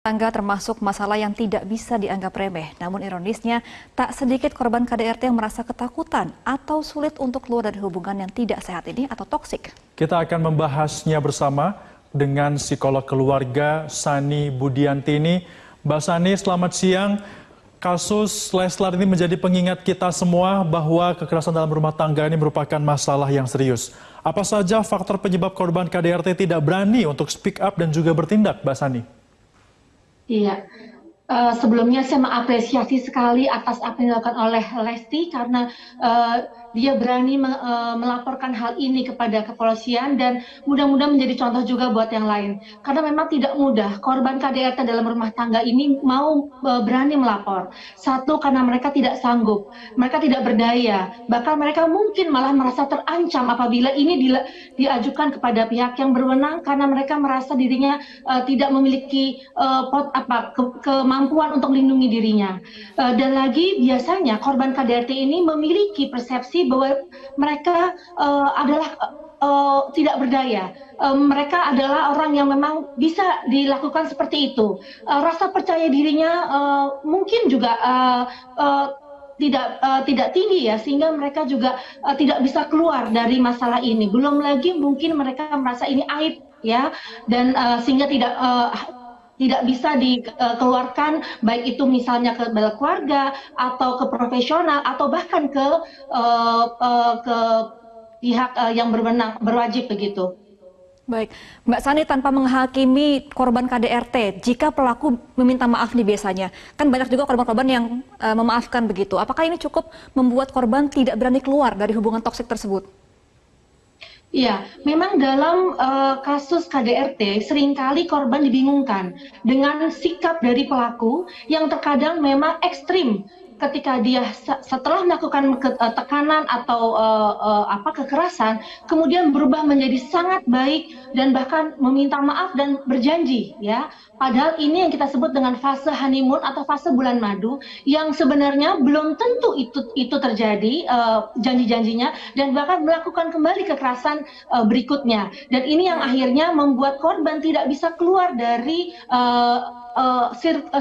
Tangga termasuk masalah yang tidak bisa dianggap remeh. Namun ironisnya, tak sedikit korban KDRT yang merasa ketakutan atau sulit untuk keluar dari hubungan yang tidak sehat ini atau toksik. Kita akan membahasnya bersama dengan psikolog keluarga Sani Budiantini. Mbak Sani, selamat siang. Kasus Leslar ini menjadi pengingat kita semua bahwa kekerasan dalam rumah tangga ini merupakan masalah yang serius. Apa saja faktor penyebab korban KDRT tidak berani untuk speak up dan juga bertindak, Mbak Sani? Iya, sebelumnya saya mengapresiasi sekali atas apa yang dilakukan oleh Lesti karena dia berani melaporkan hal ini kepada kepolisian dan mudah-mudahan menjadi contoh juga buat yang lain. Karena memang tidak mudah korban KDRT dalam rumah tangga ini mau berani melapor. Satu, karena mereka tidak sanggup, mereka tidak berdaya, bahkan mereka mungkin malah merasa terancam apabila ini diajukan kepada pihak yang berwenang karena mereka merasa dirinya tidak memiliki kemampuan untuk melindungi dirinya. Dan lagi biasanya korban KDRT ini memiliki persepsi bahwa mereka adalah tidak berdaya. Mereka adalah orang yang memang bisa dilakukan seperti itu. Rasa percaya dirinya mungkin juga tidak tinggi ya, sehingga mereka juga tidak bisa keluar dari masalah ini. Belum lagi mungkin mereka merasa ini aib ya, dan sehingga tidak bisa dikeluarkan, baik itu misalnya ke keluarga atau ke profesional atau bahkan ke pihak yang berwajib begitu. Baik, Mbak Sani, tanpa menghakimi korban KDRT, jika pelaku meminta maaf nih biasanya, kan banyak juga korban-korban yang memaafkan begitu. Apakah ini cukup membuat korban tidak berani keluar dari hubungan toksik tersebut? Iya, memang dalam kasus KDRT seringkali korban dibingungkan dengan sikap dari pelaku yang terkadang memang ekstrim ketika dia setelah melakukan tekanan atau kekerasan, kemudian berubah menjadi sangat baik dan bahkan meminta maaf dan berjanji ya. Padahal ini yang kita sebut dengan fase honeymoon atau fase bulan madu yang sebenarnya belum tentu itu terjadi janji-janjinya dan bahkan melakukan kembali kekerasan berikutnya. Dan ini yang akhirnya membuat korban tidak bisa keluar dari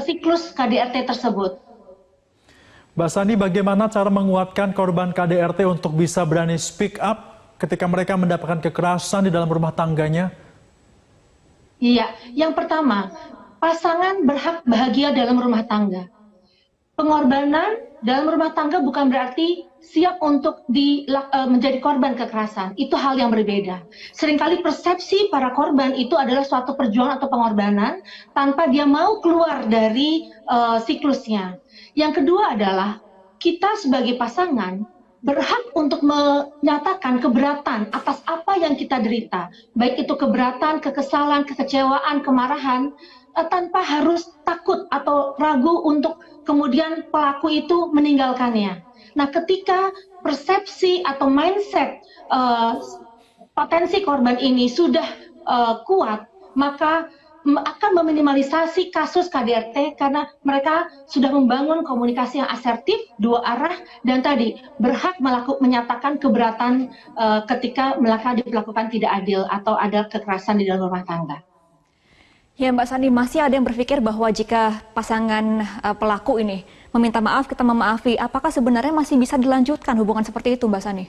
siklus KDRT tersebut. Mbak Sani, bagaimana cara menguatkan korban KDRT untuk bisa berani speak up ketika mereka mendapatkan kekerasan di dalam rumah tangganya? Iya, yang pertama, pasangan berhak bahagia dalam rumah tangga. Pengorbanan dalam rumah tangga bukan berarti siap untuk menjadi korban kekerasan. Itu hal yang berbeda. Seringkali persepsi para korban itu adalah suatu perjuangan atau pengorbanan tanpa dia mau keluar dari siklusnya. Yang kedua adalah kita sebagai pasangan berhak untuk menyatakan keberatan atas apa yang kita derita. Baik itu keberatan, kekesalan, kekecewaan, kemarahan, tanpa harus takut atau ragu untuk kemudian pelaku itu meninggalkannya. Nah, ketika persepsi atau mindset potensi korban ini sudah kuat, maka akan meminimalisasi kasus KDRT karena mereka sudah membangun komunikasi yang asertif, dua arah, dan tadi berhak menyatakan keberatan ketika dilakukan tidak adil atau ada kekerasan di dalam rumah tangga. Ya, Mbak Sani, masih ada yang berpikir bahwa jika pasangan pelaku ini meminta maaf, kita memaafi, apakah sebenarnya masih bisa dilanjutkan hubungan seperti itu, Mbak Sani?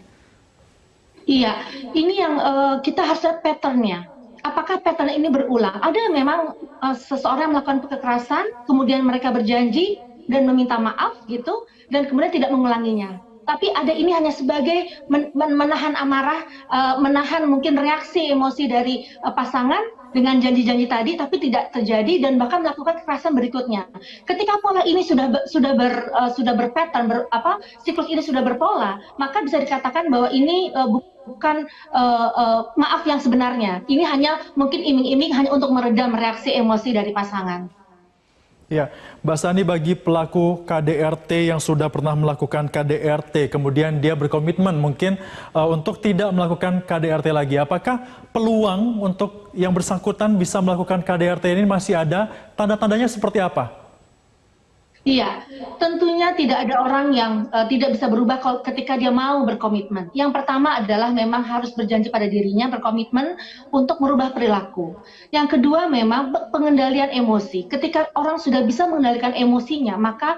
Iya, ini yang kita harus lihat pattern-nya. Apakah pattern ini berulang? Ada memang seseorang melakukan kekerasan, kemudian mereka berjanji dan meminta maaf gitu, dan kemudian tidak mengulanginya. Tapi ada ini hanya sebagai menahan amarah, menahan mungkin reaksi emosi dari pasangan dengan janji-janji tadi, tapi tidak terjadi dan bahkan melakukan kekerasan berikutnya. Ketika pola ini sudah berpattern, siklus ini sudah berpola, maka bisa dikatakan bahwa ini bukan maaf yang sebenarnya. Ini hanya mungkin iming-iming hanya untuk meredam reaksi emosi dari pasangan. Ya, Mbak Sani, bagi pelaku KDRT yang sudah pernah melakukan KDRT, kemudian dia berkomitmen mungkin untuk tidak melakukan KDRT lagi. Apakah peluang untuk yang bersangkutan bisa melakukan KDRT ini masih ada? Tanda-tandanya seperti apa? Iya, tentunya tidak ada orang yang tidak bisa berubah ketika dia mau berkomitmen. Yang pertama adalah memang harus berjanji pada dirinya, berkomitmen untuk merubah perilaku. Yang kedua memang pengendalian emosi. Ketika orang sudah bisa mengendalikan emosinya, maka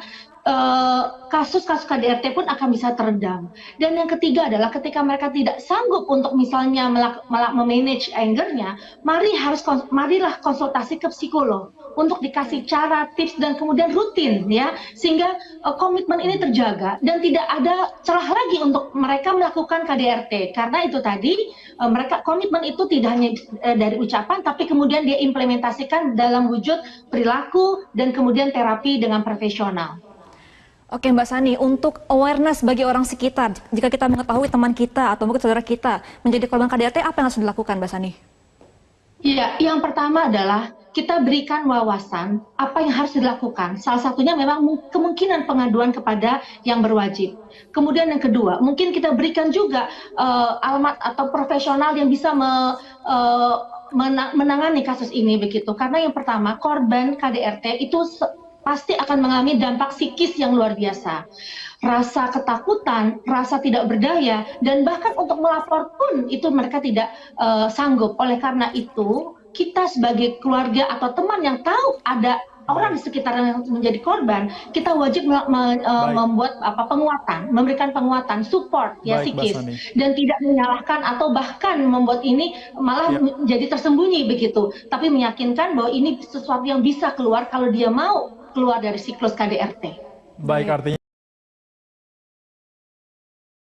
kasus-kasus KDRT pun akan bisa teredam. Dan yang ketiga adalah ketika mereka tidak sanggup untuk misalnya memanage angernya, marilah konsultasi ke psikolog untuk dikasih cara, tips, dan kemudian rutin ya, sehingga komitmen ini terjaga dan tidak ada celah lagi untuk mereka melakukan KDRT. Karena itu tadi mereka komitmen itu tidak hanya dari ucapan, tapi kemudian dia implementasikan dalam wujud perilaku dan kemudian terapi dengan profesional. Oke Mbak Sani, untuk awareness bagi orang sekitar, jika kita mengetahui teman kita atau mungkin saudara kita menjadi korban KDRT, apa yang harus dilakukan Mbak Sani? Iya, yang pertama adalah kita berikan wawasan apa yang harus dilakukan. Salah satunya memang kemungkinan pengaduan kepada yang berwajib. Kemudian yang kedua, mungkin kita berikan juga alamat atau profesional yang bisa menangani kasus ini begitu. Karena yang pertama, korban KDRT itu pasti akan mengalami dampak psikis yang luar biasa. Rasa ketakutan, rasa tidak berdaya, dan bahkan untuk melapor pun itu mereka tidak sanggup. Oleh karena itu, kita sebagai keluarga atau teman yang tahu ada orang di sekitar yang menjadi korban, kita wajib membuat penguatan, memberikan penguatan, support ya psikis, dan tidak menyalahkan atau bahkan membuat ini malah menjadi tersembunyi begitu, tapi meyakinkan bahwa ini sesuatu yang bisa keluar kalau dia mau keluar dari siklus KDRT. Baik, artinya